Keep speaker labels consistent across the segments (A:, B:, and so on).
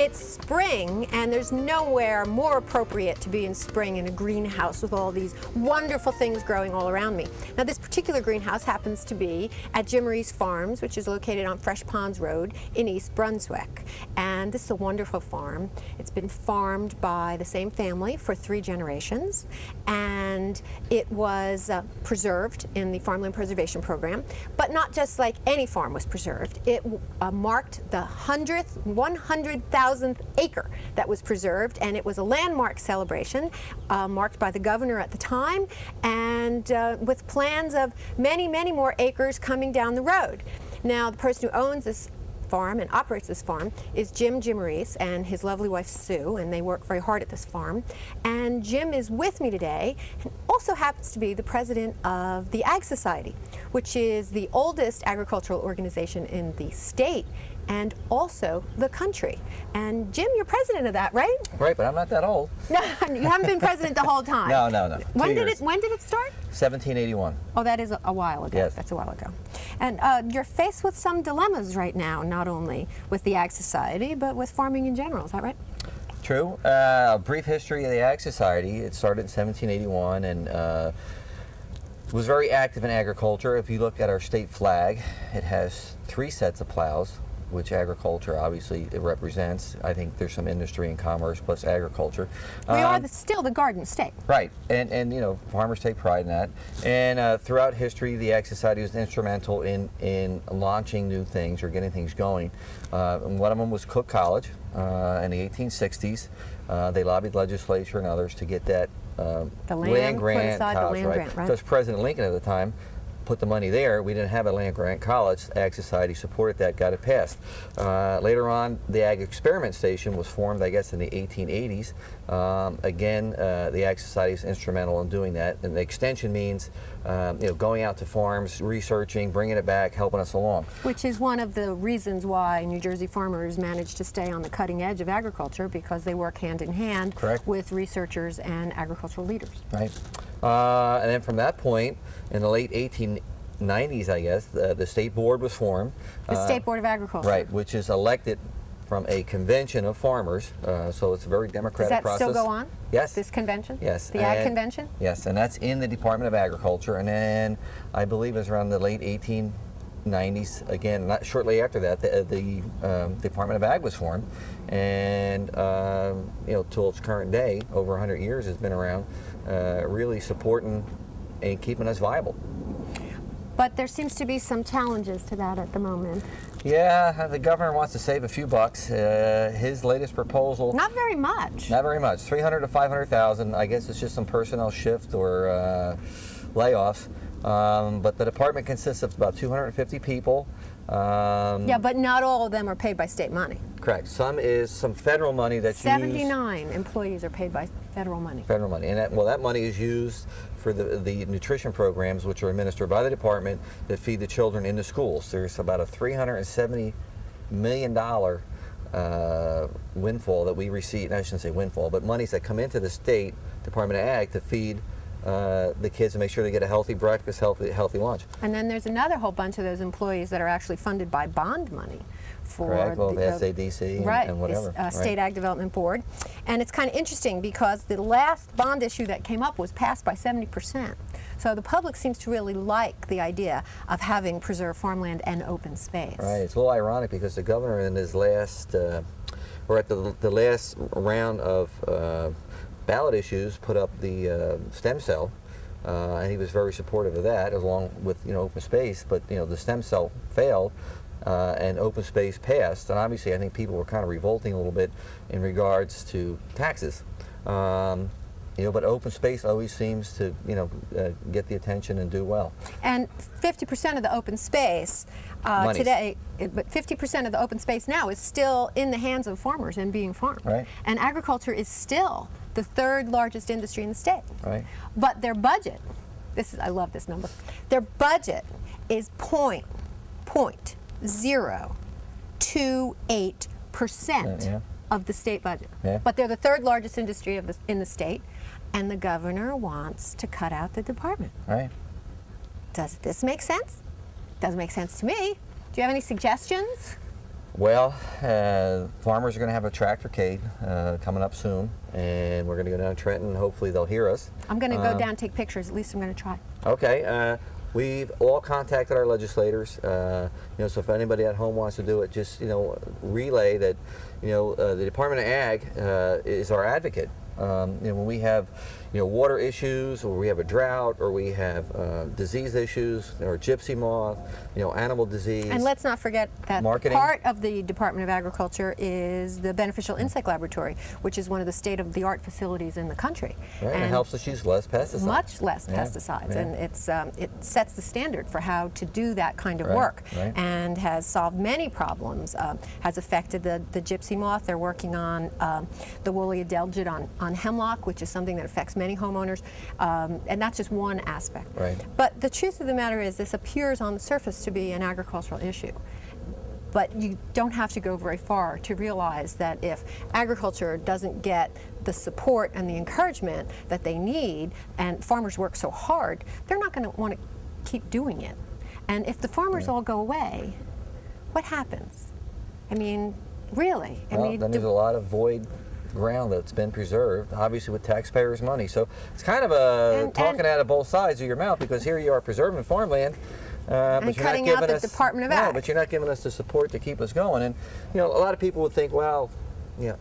A: It's spring, and there's nowhere more appropriate to be in spring in a greenhouse with all these wonderful things growing all around me. Now, this particular greenhouse happens to be at Giamarese Farms, which is located on Fresh Ponds Road in East Brunswick. And this is a wonderful farm. It's been farmed by the same family for 3 generations, and it was preserved in the Farmland Preservation Program. But not just like any farm was preserved. It marked the 100,000th acre that was preserved, and it was a landmark celebration marked by the governor at the time, and with plans of many, many more acres coming down the road. Now, the person who owns this farm and operates this farm is Jim Giamarese and his lovely wife Sue, and they work very hard at this farm. And Jim is with me today, and also happens to be the president of the Ag Society, which is the oldest agricultural organization in the state and also the country. And Jim, you're president of that, right?
B: Right, but I'm not that old.
A: No, you haven't been president the whole time.
B: No.
A: When did it start?
B: 1781.
A: Oh, that is a while ago.
B: Yes.
A: That's a while ago. And you're faced with some dilemmas right now, not only with the Ag Society, but with farming in general. Is that right?
B: True. A brief history of the Ag Society. It started in 1781 and was very active in agriculture. If you look at our state flag, it has 3 sets of plows, which agriculture obviously it represents. I think there's some industry and commerce plus agriculture.
A: We are still the garden state.
B: Right, and you know, farmers take pride in that. And throughout history, the Ag Society was instrumental in launching new things or getting things going. And one of them was Cook College in the 1860s. They lobbied legislature and others to get that land grant college, right? Because President Lincoln at the time put the money there. We didn't have a land grant college. The Ag Society supported that, got it passed. Later on, the Ag Experiment Station was formed, I guess, in the 1880s. Again, the Ag Society is instrumental in doing that. And the extension means, you know, going out to farms, researching, bringing it back, helping us along.
A: Which is one of the reasons why New Jersey farmers manage to stay on the cutting edge of agriculture, because they work hand in hand with researchers and agricultural leaders.
B: Right. And then from that point, in the late 1890s, I guess, the state board was formed.
A: The State Board of Agriculture.
B: Right, which is elected from a convention of farmers, so it's a very democratic process.
A: Does that still go on?
B: Yes.
A: This convention?
B: Yes.
A: The Ag Convention?
B: Yes, and that's in the Department of Agriculture, and then I believe it was around the late 1890s, again, not shortly after that, the Department of Ag was formed, and you know, till its current day, over 100 years has been around, really supporting and keeping us viable.
A: But there seems to be some challenges to that at the moment.
B: Yeah, the governor wants to save a few bucks. His latest proposal...
A: Not very much.
B: Not very much. 300 to 500,000. I guess it's just some personnel shift or layoffs. But the department consists of about 250 people.
A: Yeah, but not all of them are paid by state money.
B: Correct. Some is some federal money that's
A: 79 employees are paid by federal money.
B: Federal money. And that money is used for the nutrition programs, which are administered by the department, that feed the children in the schools. There's about a $370 million windfall that we receive. I shouldn't say windfall, but monies that come into the state Department of Ag to feed the kids and make sure they get a healthy breakfast, healthy lunch.
A: And then there's another whole bunch of those employees that are actually funded by bond money for
B: the SADC and whatever.
A: State Ag Development Board. And it's kind of interesting because the last bond issue that came up was passed by 70%. So the public seems to really like the idea of having preserved farmland and open space.
B: Right. It's a little ironic because the governor in his last, or at the last round of ballot issues, put up the stem cell, and he was very supportive of that, along with, you know, open space. But, you know, the stem cell failed, and open space passed. And obviously, I think people were kind of revolting a little bit in regards to taxes. You know, but open space always seems to, you know, get the attention and do well.
A: And 50% of the open space today, but 50% of the open space now is still in the hands of farmers and being farmed.
B: Right.
A: And agriculture is still the 3rd largest industry in the state.
B: Right.
A: But their budget, I love this number, their budget is 0.028% of the state budget.
B: Yeah.
A: But they're the 3rd largest industry in the state, and the governor wants to cut out the department.
B: Right.
A: Does this make sense? Doesn't make sense to me. Do you have any suggestions?
B: Well, farmers are going to have a tractorcade coming up soon, and we're going to go down to Trenton, and hopefully they'll hear us.
A: I'm going to go down and take pictures. At least I'm going to try.
B: Okay. We've all contacted our legislators. So if anybody at home wants to do it, just relay that the Department of Ag is our advocate. When we have water issues, or we have a drought, or we have disease issues, or gypsy moth, animal disease.
A: And let's not forget that
B: marketing.
A: Part of the Department of Agriculture is the Beneficial Insect Laboratory, which is one of the state-of-the-art facilities in the country.
B: Right, and it helps us use less pesticides.
A: Much less pesticides, and it sets the standard for how to do that kind of work, and has solved many problems. Has affected the gypsy moth. They're working on the woolly adelgid on hemlock, which is something that affects many homeowners, and that's just one aspect.
B: Right.
A: But the truth of the matter is, this appears on the surface to be an agricultural issue. But you don't have to go very far to realize that if agriculture doesn't get the support and the encouragement that they need, and farmers work so hard, they're not going to want to keep doing it. And if the farmers all go away, what happens? I mean, really?
B: Then there's a lot of void ground that's been preserved, obviously with taxpayers' money. So it's kind of talking out of both sides of your mouth, because here you are preserving farmland,
A: and
B: but you're
A: cutting
B: not
A: out
B: giving
A: the
B: us,
A: Department of Ag.
B: No, but you're not giving us the support to keep us going. And a lot of people would think, well,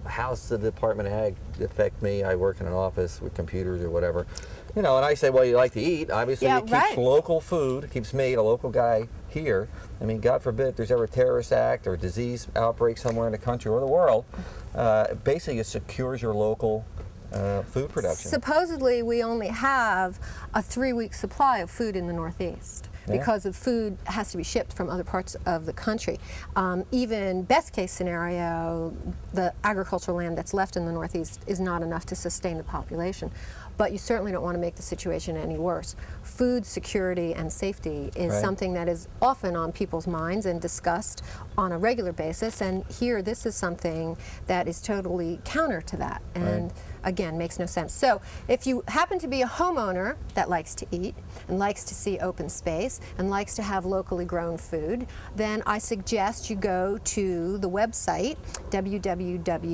B: how's the Department of Ag affect me? I work in an office with computers or whatever. And I say, well, you like to eat. Obviously, it keeps local food. It keeps me, a local guy, here. I mean, God forbid if there's ever a terrorist act or disease outbreak somewhere in the country or the world, basically it secures your local food production.
A: Supposedly, we only have a 3-week supply of food in the Northeast. Because of food has to be shipped from other parts of the country. Even best case scenario, the agricultural land that's left in the Northeast is not enough to sustain the population. But you certainly don't want to make the situation any worse. Food security and safety is something that is often on people's minds and discussed on a regular basis. And here, this is something that is totally counter to that. And again, makes no sense. So if you happen to be a homeowner that likes to eat and likes to see open space and likes to have locally grown food, then I suggest you go to the website www.njfb.org.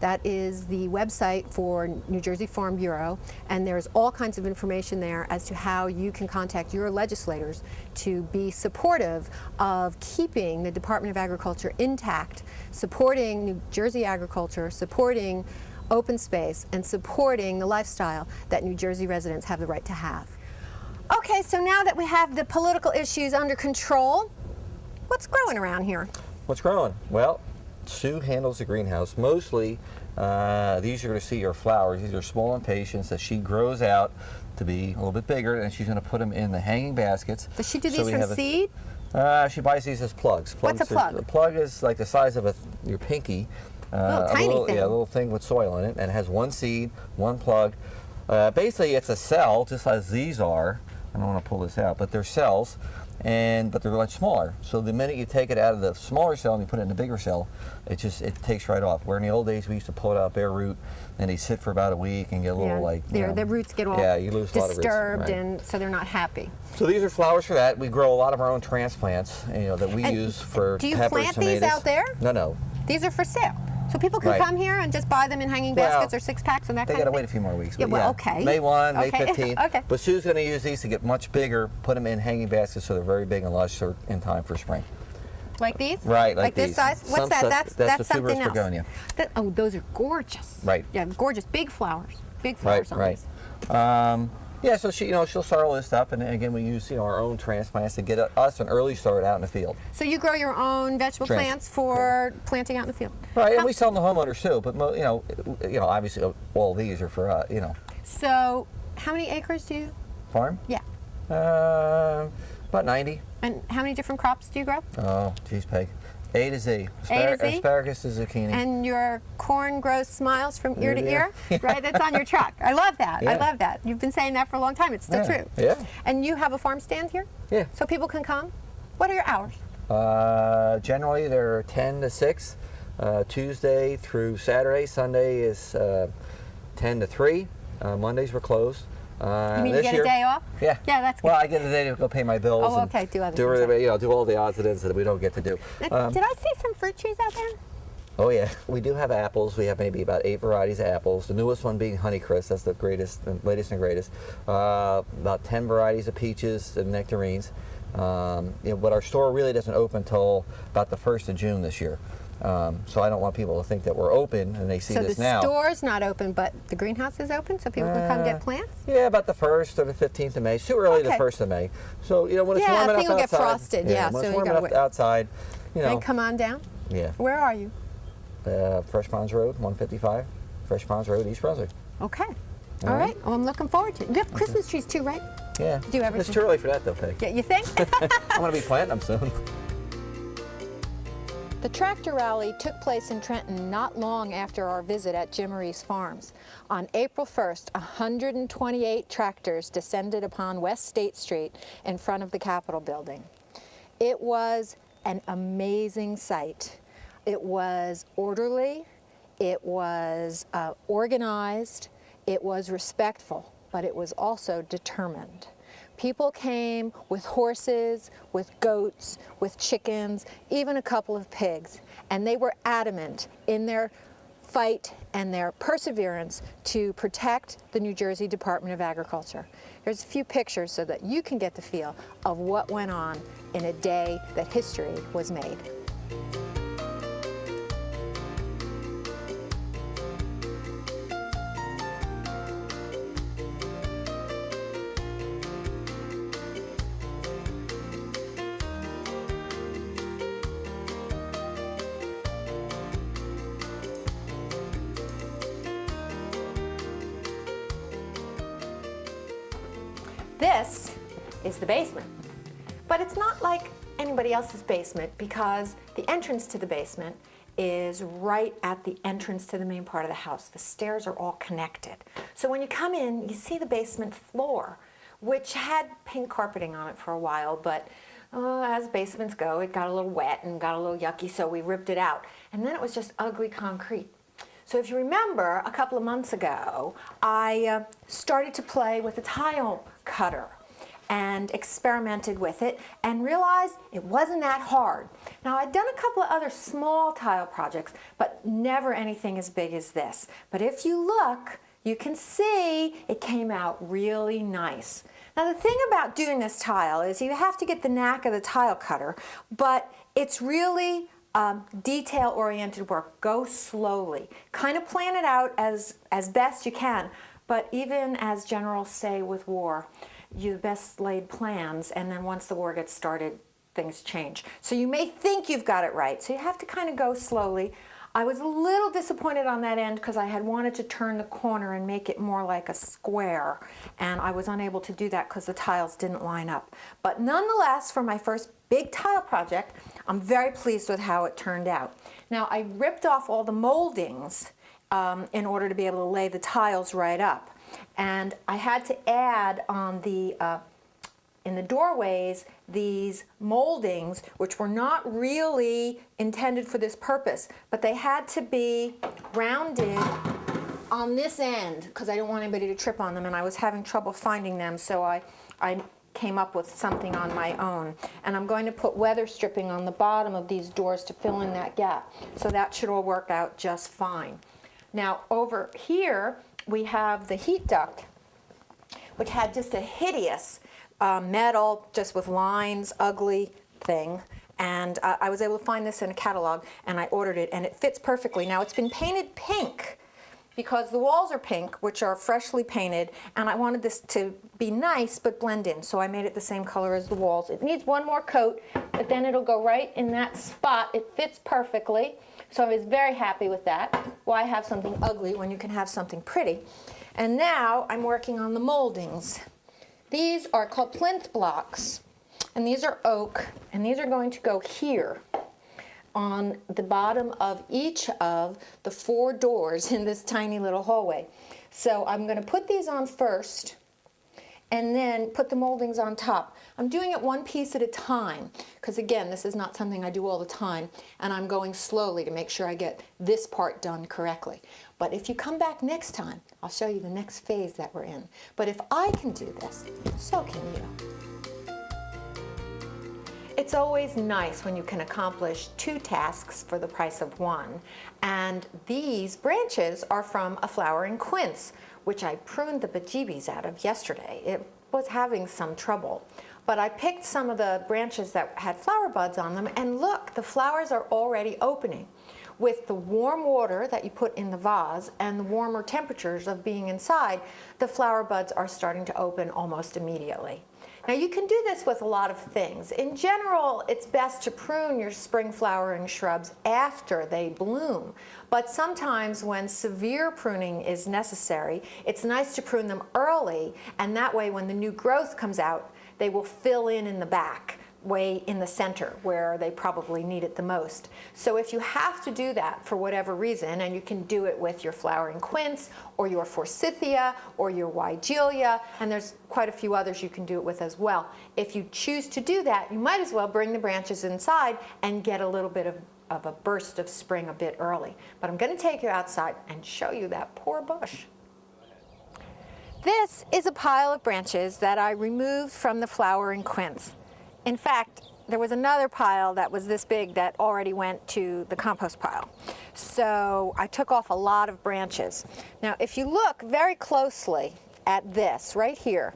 A: That is the website for New Jersey Farm Bureau, and there's all kinds of information there as to how you can contact your legislators to be supportive of keeping the Department of Agriculture intact, supporting New Jersey agriculture, supporting open space, and supporting the lifestyle that New Jersey residents have the right to have. Okay, so now that we have the political issues under control, what's growing around here?
B: What's growing? Well, Sue handles the greenhouse. Mostly, these you're going to see are flowers. These are small impatiens that she grows out to be a little bit bigger, and she's going to put them in the hanging baskets.
A: Does she do these from seed?
B: She buys these as plugs.
A: What's a plug?
B: A plug is like the size of your pinky.
A: Little tiny thing.
B: Yeah, a little thing with soil in it, and it has one seed, one plug. Basically, it's a cell, just as these are. I don't want to pull this out, but they're cells, but they're much smaller. So the minute you take it out of the smaller cell and you put it in the bigger cell, it takes right off. Where in the old days we used to pull it out bare root, and they sit for about a week and get a little
A: the roots get all
B: you lose a lot of roots,
A: disturbed, and so they're not happy.
B: So these are flowers for that. We grow a lot of our own transplants, that we use for
A: do you
B: peppers,
A: plant
B: tomatoes.
A: These out there?
B: No.
A: These are for sale. So people can come here and just buy them in hanging baskets or 6-packs and that kind of thing?
B: They got to wait a few more weeks.
A: Yeah, well, okay.
B: May 1, May 15.
A: Okay.
B: But Sue's going to use these to get much bigger, put them in hanging baskets so they're very big and lush in time for spring.
A: Like these?
B: Right, like
A: this
B: these.
A: size? What's that? That's
B: the
A: something
B: tuberous
A: else.
B: begonia.
A: Oh, those are gorgeous.
B: Right.
A: Yeah, gorgeous. Big flowers. Big flowers on these.
B: Yeah, so she'll start all this stuff, and again, we use our own transplants to get us an early start out in the field.
A: So you grow your own vegetable plants for planting out in the field,
B: right? And we sell them to homeowners too, but obviously all these are for us,
A: So, how many acres do you
B: farm?
A: Yeah.
B: About 90.
A: And how many different crops do you grow?
B: Oh, geez, Peg. A to Z.
A: A to Z?
B: Asparagus to zucchini.
A: And your corn grows smiles from ear to ear, right? That's on your truck. I love that.
B: Yeah.
A: I love that. You've been saying that for a long time. It's still true.
B: Yeah.
A: And you have a farm stand here?
B: Yeah.
A: So people can come? What are your hours?
B: Generally, they're 10 to 6, Tuesday through Saturday. Sunday is 10 to 3. Mondays we're closed.
A: You mean you
B: this
A: get
B: year,
A: a day off?
B: Yeah.
A: Yeah, that's good.
B: Well, I get a day to go pay my bills.
A: Oh,
B: and
A: okay, do other
B: do,
A: things.
B: do all the odds and ends that we don't get to do.
A: Now, did I see some fruit trees out there?
B: Oh yeah, we do have apples. We have maybe about 8 varieties of apples. The newest one being Honeycrisp. That's the greatest, the latest and greatest. About 10 varieties of peaches and nectarines. But our store really doesn't open until about the 1st of June this year. So I don't want people to think that we're open and they see this now.
A: So the store's not open, but the greenhouse is open, so people can come get plants?
B: Yeah, about the 1st or the 15th of May. It's too early, the 1st of May. So, when it's warm enough outside. Yeah, I think it'll get
A: frosted,
B: when
A: so
B: it's
A: you
B: warm
A: gotta
B: enough outside,
A: Then come on down?
B: Yeah.
A: Where are you?
B: Fresh Ponds Road, 155. Fresh Ponds Road, East Brunswick.
A: Okay. All right. Well, I'm looking forward to it. You have Christmas trees too, right?
B: Yeah.
A: Do everything.
B: It's too early for that, though, Peg.
A: Yeah, you think?
B: I'm going to be planting them soon.
C: The tractor rally took place in Trenton not long after our visit at Giamarese Farms. On April 1st, 128 tractors descended upon West State Street in front of the Capitol building. It was an amazing sight. It was orderly, it was organized, it was respectful, but it was also determined. People came with horses, with goats, with chickens, even a couple of pigs, and they were adamant in their fight and their perseverance to protect the New Jersey Department of Agriculture. Here's a few pictures so that you can get the feel of what went on in a day that history was made.
A: This is the basement, but it's not like anybody else's basement because the entrance to the basement is right at the entrance to the main part of the house. The stairs are all connected. So when you come in, you see the basement floor, which had pink carpeting on it for a while, but as basements go, it got a little wet and got a little yucky, so we ripped it out. And then it was just ugly concrete. So if you remember, a couple of months ago, I started to play with a tile cutter and experimented with it and realized it wasn't that hard. Now, I'd done a couple of other small tile projects, but never anything as big as this. But if you look, you can see it came out really nice. Now, the thing about doing this tile is you have to get the knack of the tile cutter, but it's really detail-oriented work. Go slowly. Kind of plan it out as best you can, but even as generals say with war, you best laid plans, and then once the war gets started, things change. So you may think you've got it right, so you have to kind of go slowly. I was a little disappointed on that end because I had wanted to turn the corner and make it more like a square, and I was unable to do that because the tiles didn't line up. But nonetheless, for my first big tile project, I'm very pleased with how it turned out. Now, I ripped off all the moldings in order to be able to lay the tiles right up. And I had to add on the in the doorways these moldings, which were not really intended for this purpose, but they had to be rounded on this end because I didn't want anybody to trip on them, and I was having trouble finding them, so I came up with something on my own. And I'm going to put weather stripping on the bottom of these doors to fill in that gap. So that should all work out just fine. Now over here we have the heat duct, which had just a hideous metal, just with lines, ugly thing. And I was able to find this in a catalog, and I ordered it, and it fits perfectly. Now it's been painted pink because the walls are pink, which are freshly painted, and I wanted this to be nice but blend in, so I made it the same color as the walls. It needs one more coat, but then it'll go right in that spot. It fits perfectly, so I was very happy with that. Why have something ugly when you can have something pretty? And now I'm working on the moldings. These are called plinth blocks, and these are oak, and these are going to go here on the bottom of each of the 4 doors in this tiny little hallway. So I'm going to put these on first and then put the moldings on top. I'm doing it one piece at a time because, again, this is not something I do all the time, and I'm going slowly to make sure I get this part done correctly.
C: But if you come back next time, I'll show you the next phase that we're in. But if I can do this, so can you. It's always nice when you can accomplish 2 tasks for the price of 1. And these branches are from a flowering quince, which I pruned the bejeebies out of yesterday. It was having some trouble. But I picked some of the branches that had flower buds on them, and look, the flowers are already opening. With the warm water that you put in the vase and the warmer temperatures of being inside, the flower buds are starting to open almost immediately. Now you can do this with a lot of things. In general, it's best to prune your spring flowering shrubs after they bloom. But sometimes when severe pruning is necessary, it's nice to prune them early, and that way when the new growth comes out, they will fill in the back, way in the center where they probably need it the most. So if you have to do that for whatever reason, and you can do it with your flowering quince or your forsythia or your weigelia, and there's quite a few others you can do it with as well. If you choose to do that, you might as well bring the branches inside and get a little bit of a burst of spring a bit early. But I'm going to take you outside and show you that poor bush. This is a pile of branches that I removed from the flowering quince. In fact, there was another pile that was this big that already went to the compost pile. So I took off a lot of branches. Now, if you look very closely at this right here,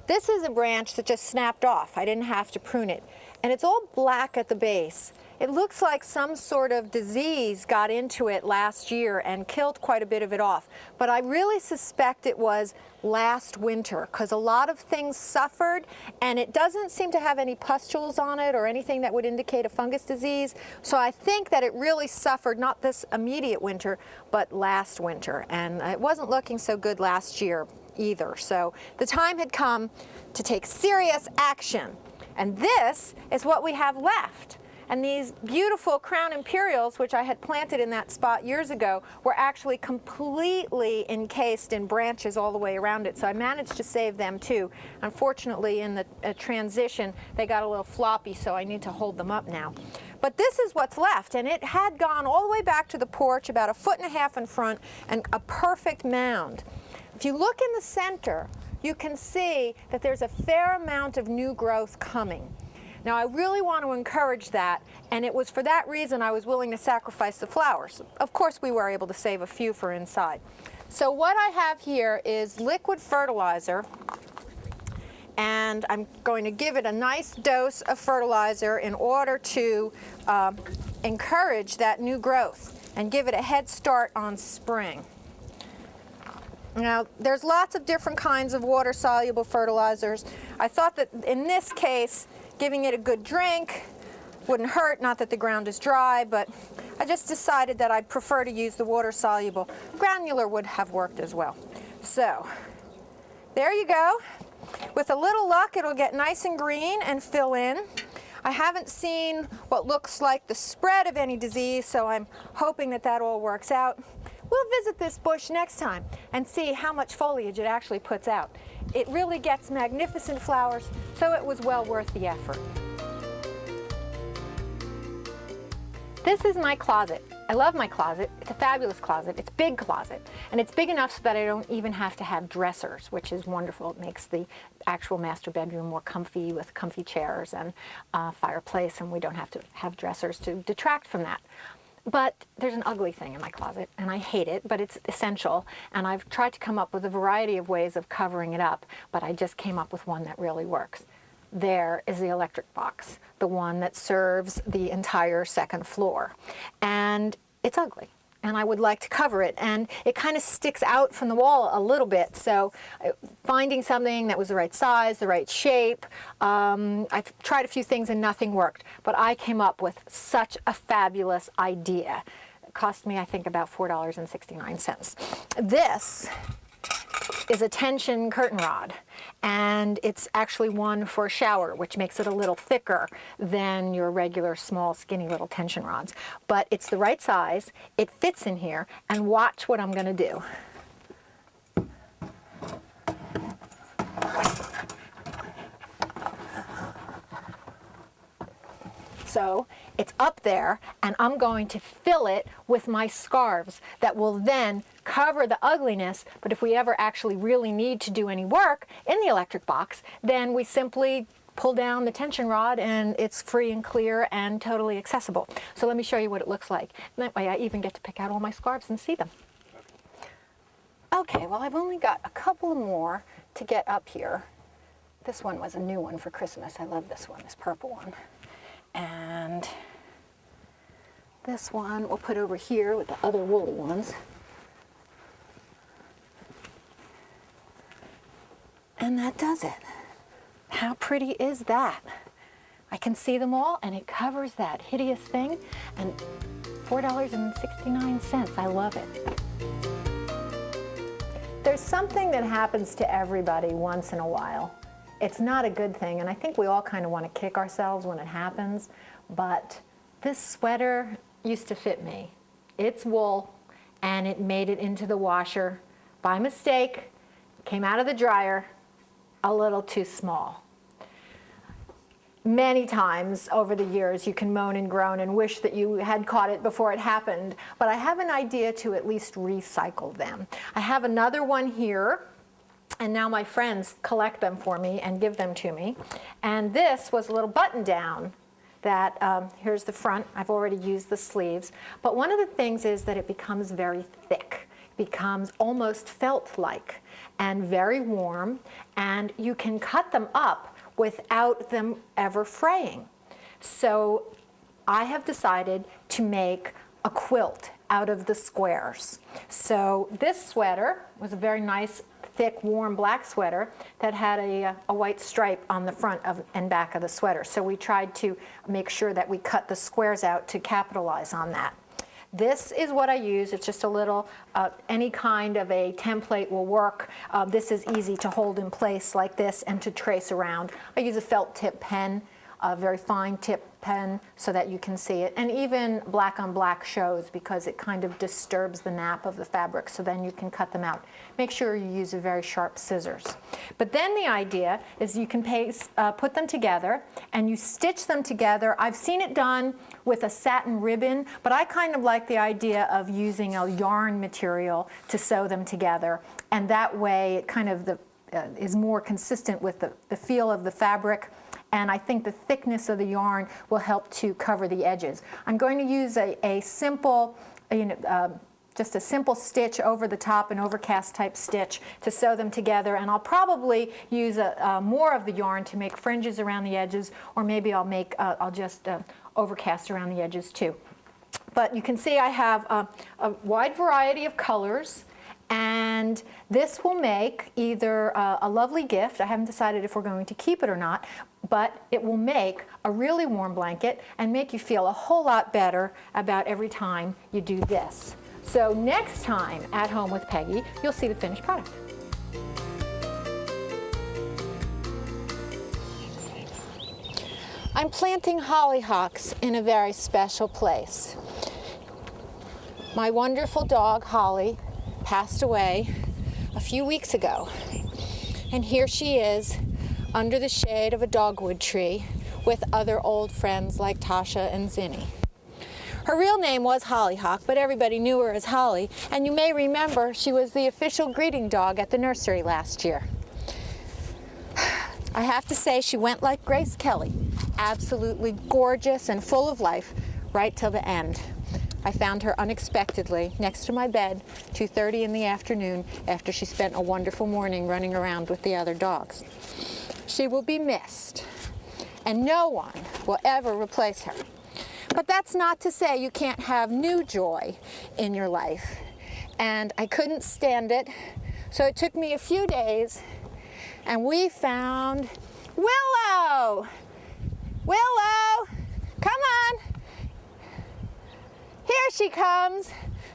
C: this is a branch that just snapped off. I didn't have to prune it. And it's all black at the base. It looks like some sort of disease got into it last year and killed quite a bit of it off. But I really suspect it was last winter because a lot of things suffered, and it doesn't seem to have any pustules on it or anything that would indicate a fungus disease. So I think that it really suffered not this immediate winter, but last winter. And it wasn't looking so good last year either. So the time had come to take serious action. And this is what we have left. And these beautiful crown imperials, which I had planted in that spot years ago, were actually completely encased in branches all the way around it. So I managed to save them too. Unfortunately, in the transition, they got a little floppy, so I need to hold them up now. But this is what's left, and it had gone all the way back to the porch, about 1.5 feet in front, and a perfect mound. If you look in the center, you can see that there's a fair amount of new growth coming. Now, I really want to encourage that, and it was for that reason I was willing to sacrifice the flowers. Of course, we were able to save a few for inside. So what I have here is liquid fertilizer, and I'm going to give it a nice dose of fertilizer in order to encourage that new growth and give it a head start on spring. Now, there's lots of different kinds of water-soluble fertilizers. I thought that in this case, giving it a good drink wouldn't hurt, not that the ground is dry, but I just decided that I'd prefer to use the water-soluble. Granular would have worked as well. So, there you go. With a little luck, it'll get nice and green and fill in. I haven't seen what looks like the spread of any disease, so I'm hoping that that all works out. We'll visit this bush next time and see how much foliage it actually puts out. It really gets magnificent flowers, so it was well worth the effort. This is my closet. I love my closet. It's a fabulous closet. It's a big closet. And it's big enough so that I don't even have to have dressers, which is wonderful. It makes the actual master bedroom more comfy with comfy chairs and fireplace, and we don't have to have dressers to detract from that. But there's an ugly thing in my closet, and I hate it, but it's essential. And I've tried to come up with a variety of ways of covering it up, but I just came up with one that really works. There is the electric box, the one that serves the entire second floor. And it's ugly, and I would like to cover it. And it kind of sticks out from the wall a little bit. So finding something that was the right size, the right shape, I've tried a few things and nothing worked. But I came up with such a fabulous idea. It cost me, I think, about $4.69. This is a tension curtain rod, and it's actually one for a shower, which makes it a little thicker than your regular small skinny little tension rods. But it's the right size, it fits in here, and watch what I'm going to do. So it's up there, and I'm going to fill it with my scarves that will then cover the ugliness. But if we ever actually really need to do any work in the electric box, then we simply pull down the tension rod and it's free and clear and totally accessible. So let me show you what it looks like. And that way I even get to pick out all my scarves and see them. Okay, well, I've only got a couple more to get up here. This one was a new one for Christmas. I love this one, this purple one. And this one we'll put over here with the other woolly ones. And that does it. How pretty is that? I can see them all, and it covers that hideous thing, and $4.69. I love it. There's something that happens to everybody once in a while. It's not a good thing, and I think we all kind of want to kick ourselves when it happens, but this sweater used to fit me. It's wool, and it made it into the washer by mistake, came out of the dryer a little too small. Many times over the years you can moan and groan and wish that you had caught it before it happened, but I have an idea to at least recycle them. I have another one here, and now my friends collect them for me and give them to me. And this was a little button down that, here's the front, I've already used the sleeves, but one of the things is that it becomes very thick, becomes almost felt-like and very warm, and you can cut them up without them ever fraying. So I have decided to make a quilt out of the squares. So this sweater was a very nice, thick, warm black sweater that had a white stripe on the front and back of the sweater. So we tried to make sure that we cut the squares out to capitalize on that. This is what I use. It's just a little, any kind of a template will work. This is easy to hold in place like this and to trace around. I use a felt tip pen, a very fine tip pen so that you can see it. And even black on black shows because it kind of disturbs the nap of the fabric, so then you can cut them out. Make sure you use a very sharp scissors. But then the idea is you can put them together and you stitch them together. I've seen it done with a satin ribbon, but I kind of like the idea of using a yarn material to sew them together, and that way it kind of is more consistent with the feel of the fabric, and I think the thickness of the yarn will help to cover the edges. I'm going to use a simple, just a simple stitch over the top, an overcast type stitch to sew them together, and I'll probably use more of the yarn to make fringes around the edges, or maybe I'll just overcast around the edges too. But you can see I have a wide variety of colors, and this will make either a lovely gift. I haven't decided if we're going to keep it or not, but it will make a really warm blanket and make you feel a whole lot better about every time you do this. So next time at Home with Peggy, you'll see the finished product. I'm planting hollyhocks in a very special place. My wonderful dog, Holly, passed away a few weeks ago. And here she is under the shade of a dogwood tree with other old friends like Tasha and Zinni. Her real name was Hollyhock, but everybody knew her as Holly, and you may remember she was the official greeting dog at the nursery last year. I have to say she went like Grace Kelly, absolutely gorgeous and full of life right till the end. I found her unexpectedly next to my bed, 2:30 in the afternoon, after she spent a wonderful morning running around with the other dogs. She will be missed, and no one will ever replace her. But that's not to say you can't have new joy in your life. And I couldn't stand it, so it took me a few days, and we found Willow! Willow! Come on! Here she comes,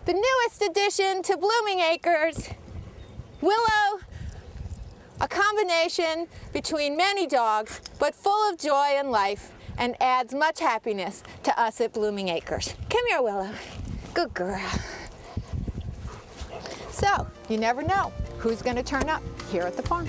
C: the newest addition to Blooming Acres. Willow, a combination between many dogs, but full of joy and life, and adds much happiness to us at Blooming Acres. Come here, Willow. Good girl. So, you never know who's going to turn up here at the farm.